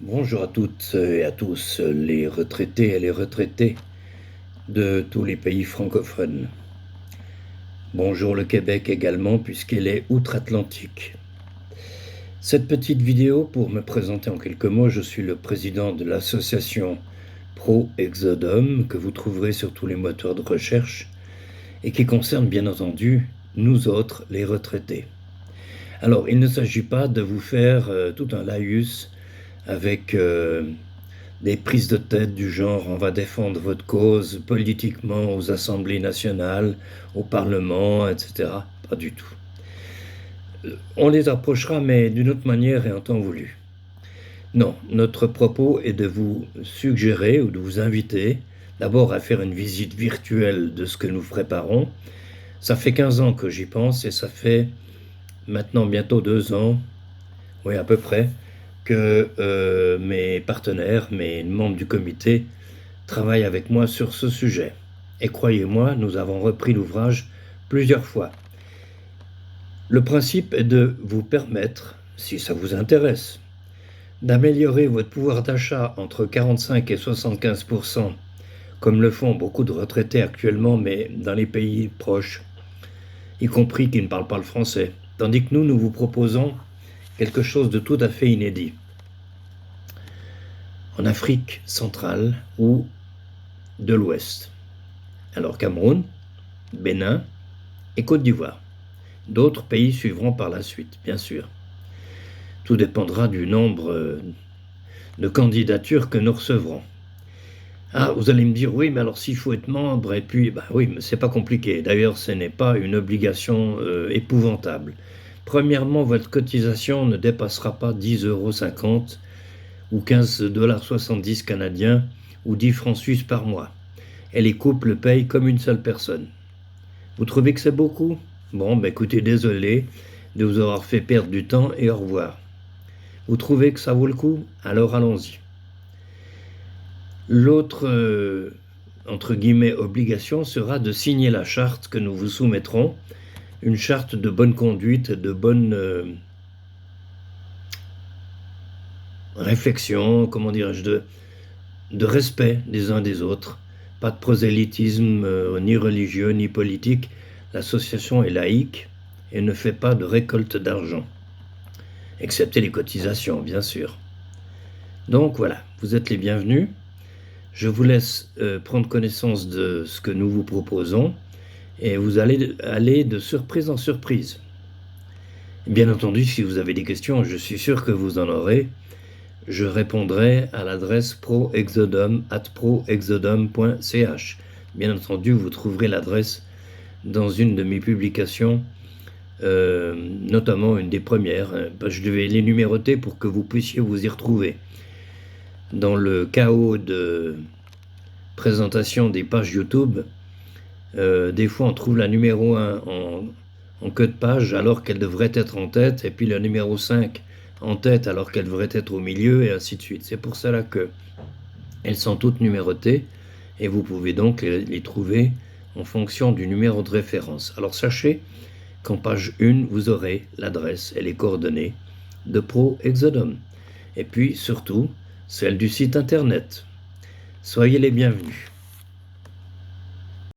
Bonjour à toutes et à tous, les retraités et les retraités de tous les pays francophones. Bonjour le Québec également, puisqu'il est outre-Atlantique. Cette petite vidéo, pour me présenter en quelques mots, je suis le président de l'association Pro-Exodum, que vous trouverez sur tous les moteurs de recherche, et qui concerne bien entendu nous autres, les retraités. Alors, il ne s'agit pas de vous faire tout un laïus avec des prises de tête du genre on va défendre votre cause politiquement aux assemblées nationales, au Parlement, etc. Pas du tout. On les approchera, mais d'une autre manière et en temps voulu. Non, notre propos est de vous suggérer ou de vous inviter d'abord à faire une visite virtuelle de ce que nous préparons. Ça fait 15 ans que j'y pense et ça fait maintenant bientôt 2 ans, oui à peu près, que mes partenaires, mes membres du comité, travaillent avec moi sur ce sujet. Et croyez-moi, nous avons repris l'ouvrage plusieurs fois. Le principe est de vous permettre, si ça vous intéresse, d'améliorer votre pouvoir d'achat entre 45 et 75%, comme le font beaucoup de retraités actuellement, mais dans les pays proches, y compris qui ne parlent pas le français. Tandis que nous vous proposons quelque chose de tout à fait inédit. En Afrique centrale ou de l'Ouest. Alors Cameroun, Bénin et Côte d'Ivoire. D'autres pays suivront par la suite, bien sûr. Tout dépendra du nombre de candidatures que nous recevrons. Ah, vous allez me dire, oui, mais alors s'il faut être membre, et puis, bah oui, mais c'est pas compliqué. D'ailleurs, ce n'est pas une obligation épouvantable. Premièrement, votre cotisation ne dépassera pas 10,50 € ou 15,70 $ canadiens ou 10 francs suisses par mois. Et les couples payent comme une seule personne. Vous trouvez que c'est beaucoup? Bon, ben écoutez, désolé de vous avoir fait perdre du temps et au revoir. Vous trouvez que ça vaut le coup? Alors allons-y. L'autre, entre guillemets, obligation sera de signer la charte que nous vous soumettrons, une charte de bonne conduite, de bonne réflexion, comment dirais-je, de respect des uns des autres. Pas de prosélytisme ni religieux ni politique. L'association est laïque et ne fait pas de récolte d'argent, excepté les cotisations, bien sûr. Donc voilà, vous êtes les bienvenus. Je vous laisse prendre connaissance de ce que nous vous proposons et vous allez aller de surprise en surprise. Bien entendu, si vous avez des questions, je suis sûr que vous en aurez. Je répondrai à l'adresse proexodum@proexodum.ch. Bien entendu, vous trouverez l'adresse dans une de mes publications, notamment une des premières. Je vais les numéroter pour que vous puissiez vous y retrouver. Dans le chaos de présentation des pages YouTube, des fois on trouve la numéro 1 en queue de page alors qu'elle devrait être en tête, et puis la numéro 5 en tête alors qu'elle devrait être au milieu, et ainsi de suite. C'est pour cela que elles sont toutes numérotées, et vous pouvez donc les trouver en fonction du numéro de référence. Alors sachez qu'en page 1, vous aurez l'adresse et les coordonnées de Pro-Exodum. Et puis surtout, celle du site internet. Soyez les bienvenus.